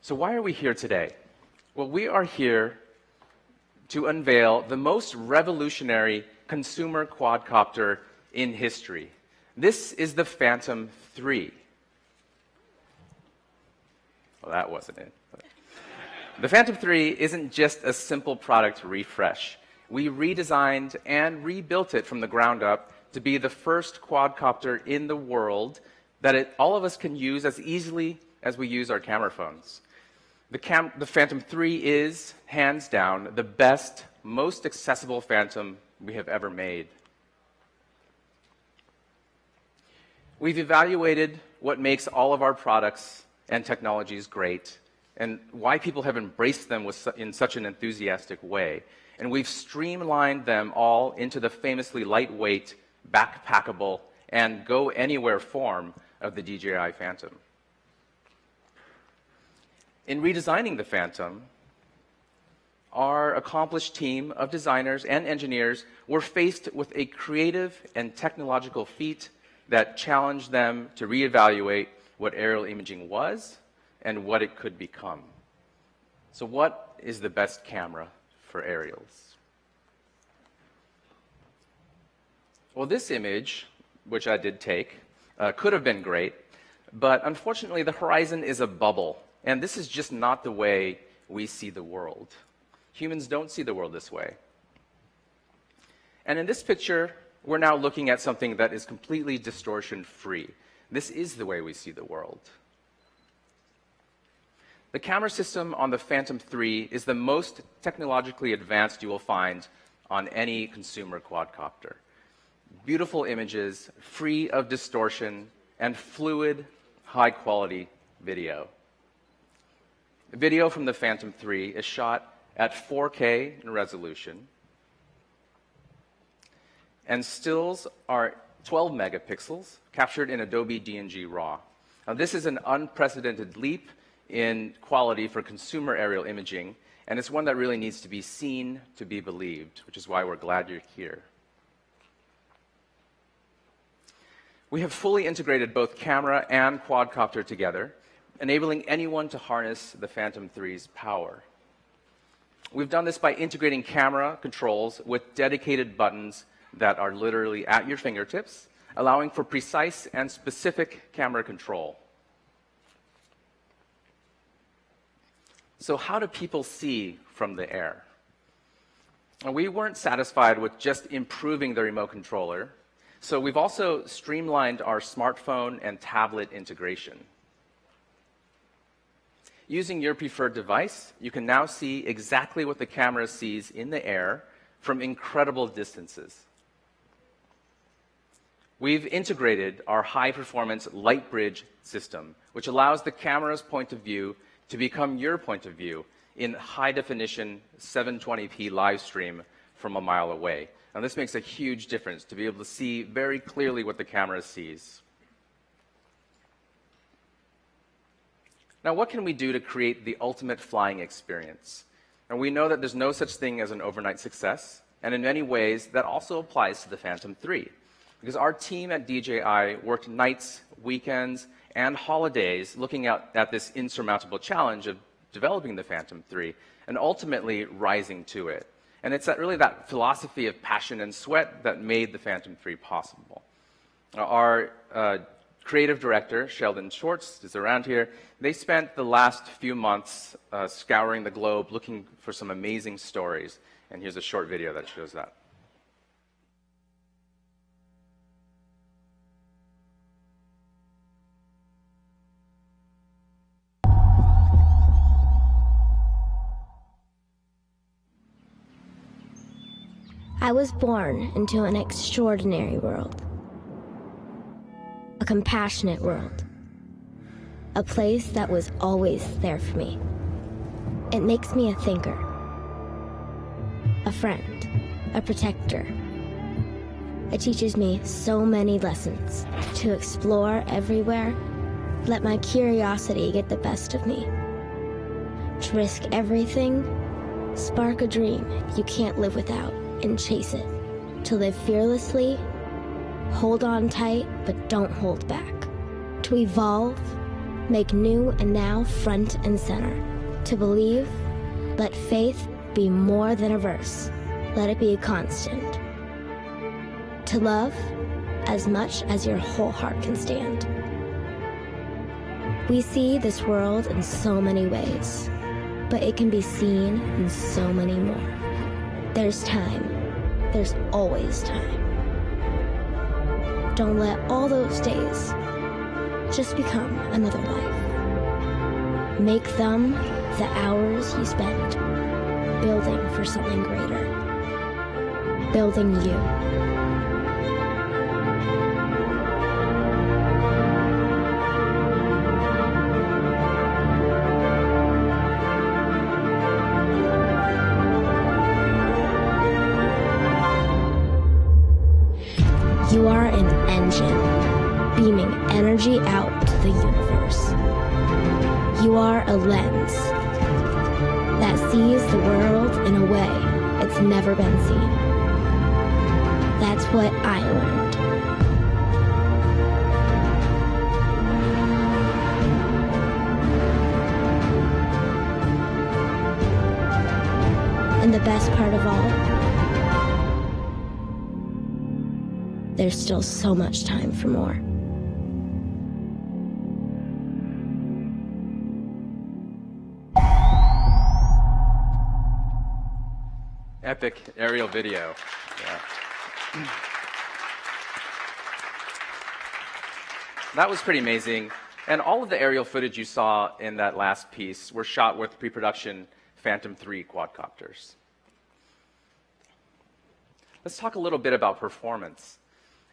So why are we here today? Well, we are here to unveil the most revolutionary consumer quadcopter in history. This is the Phantom 3. Well, that wasn't it. The Phantom 3 isn't just a simple product refresh. We redesigned and rebuilt it from the ground up to be the first quadcopter in the world that all of us can use as easily as we use our camera phones. The Phantom 3 is, hands down, the best, most accessible Phantom we have ever made. We've evaluated what makes all of our products and technologies great and why people have embraced them in such an enthusiastic way. And we've streamlined them all into the famously lightweight, backpackable, and go-anywhere form of the DJI Phantom. In redesigning the Phantom, our accomplished team of designers and engineers were faced with a creative and technological feat that challenged them to reevaluate what aerial imaging was and what it could become. So what is the best camera for aerials? Well, this image, which I did take, could have been great, but unfortunately the horizon is a bubble, and this is just not the way we see the world. Humans don't see the world this way. And in this picture, we're now looking at something that is completely distortion-free. This is the way we see the world. The camera system on the Phantom 3 is the most technologically advanced you will find on any consumer quadcopter. Beautiful images, free of distortion, and fluid, high-quality video. The video from the Phantom 3 is shot at 4K in resolution, and stills are 12 megapixels, captured in Adobe DNG RAW. Now, this is an unprecedented leap in quality for consumer aerial imaging, and it's one that really needs to be seen to be believed, which is why we're glad you're here. We have fully integrated both camera and quadcopter together, enabling anyone to harness the Phantom 3's power. We've done this by integrating camera controls with dedicated buttons that are literally at your fingertips, allowing for precise and specific camera control. So how do people see from the air? We weren't satisfied with just improving the remote controller, so we've also streamlined our smartphone and tablet integration. Using your preferred device, you can now see exactly what the camera sees in the air from incredible distances. We've integrated our high-performance light bridge system, which allows the camera's point of view to become your point of view in high-definition 720p live stream from a mile away. Now, this makes a huge difference to be able to see very clearly what the camera sees. Now, what can we do to create the ultimate flying experience? And we know that there's no such thing as an overnight success, and in many ways, that also applies to the Phantom 3. Because our team at DJI worked nights, weekends, and holidays looking at this insurmountable challenge of developing the Phantom 3 and ultimately rising to it. And it's really that philosophy of passion and sweat that made the Phantom 3 possible. Our creative director, Sheldon Schwartz, is around here. They spent the last few months scouring the globe looking for some amazing stories. And here's a short video that shows that. I was born into an extraordinary world. A compassionate world. A place that was always there for me. It makes me a thinker. A friend. A protector. It teaches me so many lessons. To explore everywhere. Let my curiosity get the best of me. To risk everything. Spark a dream you can't live without. And chase it. To live fearlessly, hold on tight, but don't hold back. To evolve, make new and now front and center. To believe, let faith be more than a verse. Let it be a constant. To love, as much as your whole heart can stand. We see this world in so many ways, but it can be seen in so many more. There's time. There's always time. Don't let all those days just become another life. Make them the hours you spend building for something greater. Building you. You are an engine, beaming energy out to the universe. You are a lens that sees the world in a way it's never been seen. That's what I learned. And the best part of all, there's still so much time for more. Epic aerial video. Yeah. That was pretty amazing. And all of the aerial footage you saw in that last piece were shot with pre-production Phantom 3 quadcopters. Let's talk a little bit about performance.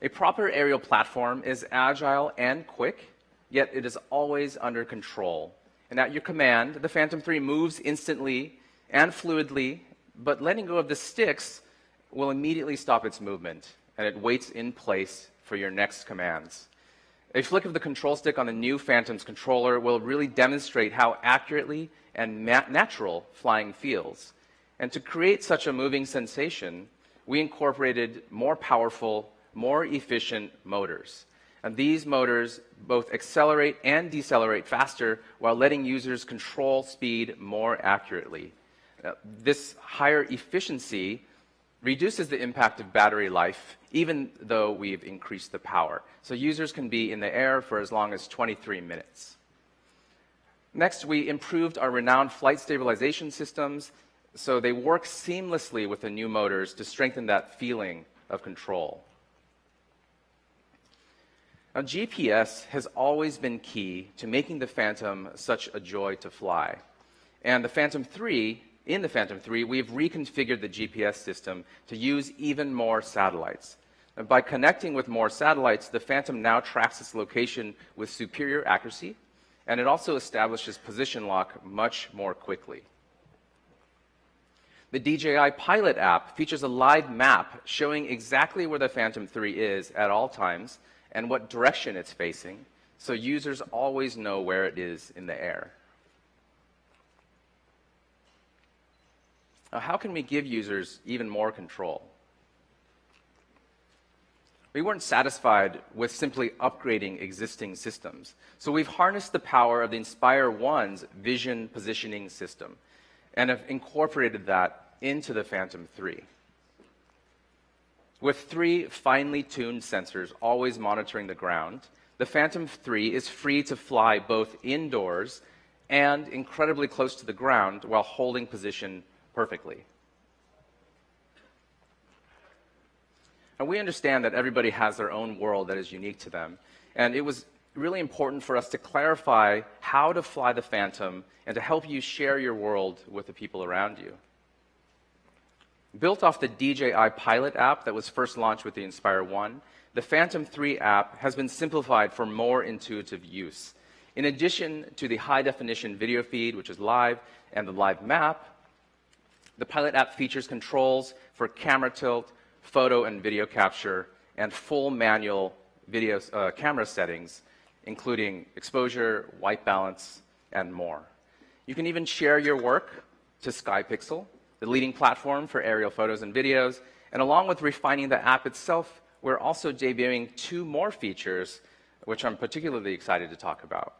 A proper aerial platform is agile and quick, yet it is always under control. And at your command, the Phantom 3 moves instantly and fluidly, but letting go of the sticks will immediately stop its movement, and it waits in place for your next commands. A flick of the control stick on the new Phantom's controller will really demonstrate how accurately and natural flying feels. And to create such a moving sensation, we incorporated more powerful, more efficient motors. And these motors both accelerate and decelerate faster while letting users control speed more accurately. This higher efficiency reduces the impact of battery life, even though we've increased the power. So users can be in the air for as long as 23 minutes. Next, we improved our renowned flight stabilization systems so they work seamlessly with the new motors to strengthen that feeling of control. Now, GPS has always been key to making the Phantom such a joy to fly. And the Phantom 3, in the Phantom 3, we've reconfigured the GPS system to use even more satellites. And by connecting with more satellites, the Phantom now tracks its location with superior accuracy, and it also establishes position lock much more quickly. The DJI Pilot app features a live map showing exactly where the Phantom 3 is at all times and what direction it's facing, so users always know where it is in the air. Now, how can we give users even more control? We weren't satisfied with simply upgrading existing systems, so we've harnessed the power of the Inspire 1's vision positioning system and have incorporated that into the Phantom 3. With 3 finely tuned sensors always monitoring the ground, the Phantom 3 is free to fly both indoors and incredibly close to the ground while holding position perfectly. And we understand that everybody has their own world that is unique to them, and it was really important for us to clarify how to fly the Phantom and to help you share your world with the people around you. Built off the DJI Pilot app that was first launched with the Inspire 1, the Phantom 3 app has been simplified for more intuitive use. In addition to the high-definition video feed, which is live, and the live map, the Pilot app features controls for camera tilt, photo and video capture, and full manual video camera settings, including exposure, white balance, and more. You can even share your work to SkyPixel, the leading platform for aerial photos and videos, and along with refining the app itself, we're also debuting 2 more features, which I'm particularly excited to talk about.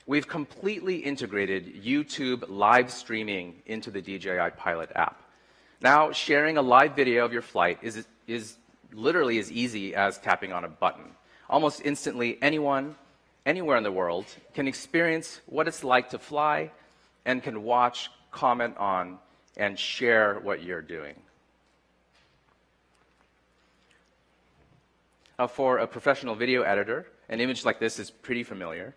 we've completely integrated YouTube live streaming into the DJI Pilot app. Now, sharing a live video of your flight is literally as easy as tapping on a button. Almost instantly, anyone, anywhere in the world, can experience what it's like to fly and can watch, comment on, and share what you're doing. Now, for a professional video editor, an image like this is pretty familiar.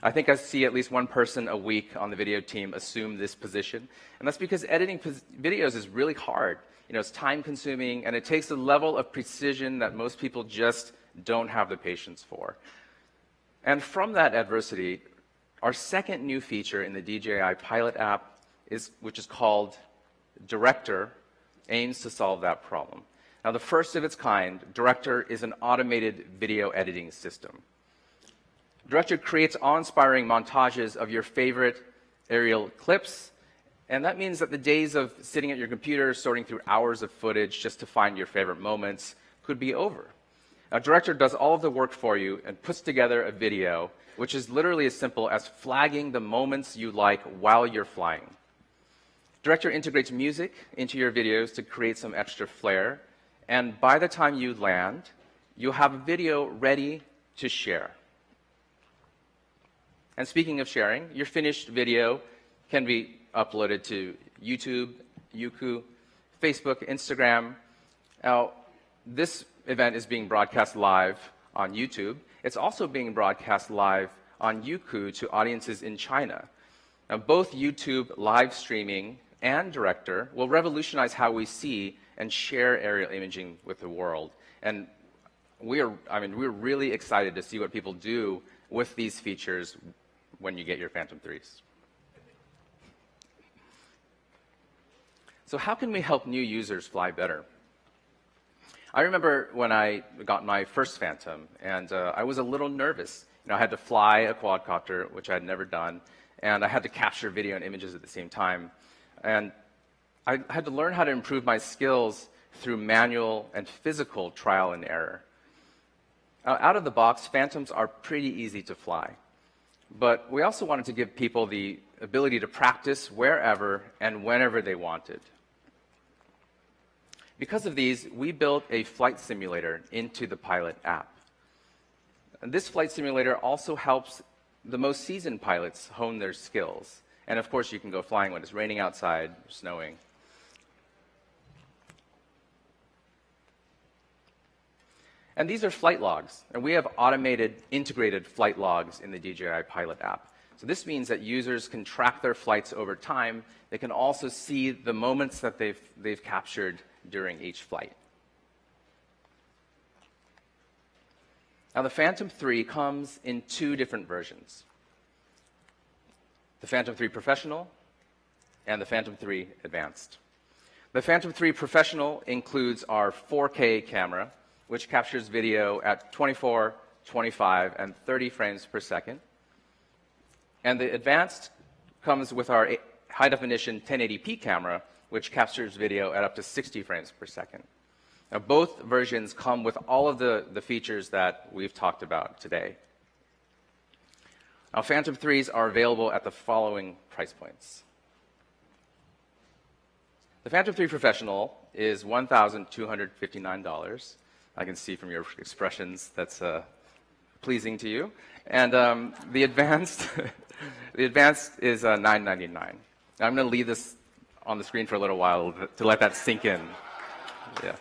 I think I see at least one person a week on the video team assume this position, and that's because editing videos is really hard. It's time-consuming, and it takes a level of precision that most people just don't have the patience for. And from that adversity, our second new feature in the DJI Pilot app, which is called Director, aims to solve that problem. Now, the first of its kind, Director is an automated video editing system. Director creates awe-inspiring montages of your favorite aerial clips, and that means that the days of sitting at your computer sorting through hours of footage just to find your favorite moments could be over. Now, Director does all of the work for you and puts together a video, which is literally as simple as flagging the moments you like while you're flying. Director integrates music into your videos to create some extra flair, and by the time you land, you'll have a video ready to share. And speaking of sharing, your finished video can be uploaded to YouTube, Youku, Facebook, Instagram. Now, this event is being broadcast live on YouTube. It's also being broadcast live on Youku to audiences in China. Now, both YouTube live streaming and Director will revolutionize how we see and share aerial imaging with the world. And we're really excited to see what people do with these features when you get your Phantom 3s. So how can we help new users fly better? I remember when I got my first Phantom, and I was a little nervous. I had to fly a quadcopter, which I had never done, and I had to capture video and images at the same time. And I had to learn how to improve my skills through manual and physical trial and error. Out of the box, Phantoms are pretty easy to fly. But we also wanted to give people the ability to practice wherever and whenever they wanted. Because of these, we built a flight simulator into the Pilot app. And this flight simulator also helps the most seasoned pilots hone their skills. And of course, you can go flying when it's raining outside, or snowing. And these are flight logs. And we have automated, integrated flight logs in the DJI Pilot app. So this means that users can track their flights over time. They can also see the moments that they've captured during each flight. Now, the Phantom 3 comes in two different versions: the Phantom 3 Professional and the Phantom 3 Advanced. The Phantom 3 Professional includes our 4K camera, which captures video at 24, 25, and 30 frames per second. And the Advanced comes with our high-definition 1080p camera, which captures video at up to 60 frames per second. Now, both versions come with all of the features that we've talked about today. Now, Phantom 3s are available at the following price points. The Phantom 3 Professional is $1,259. I can see from your expressions that's pleasing to you. And the Advanced, the Advanced is $999. Now, I'm going to leave this on the screen for a little while to let that sink in. Yeah.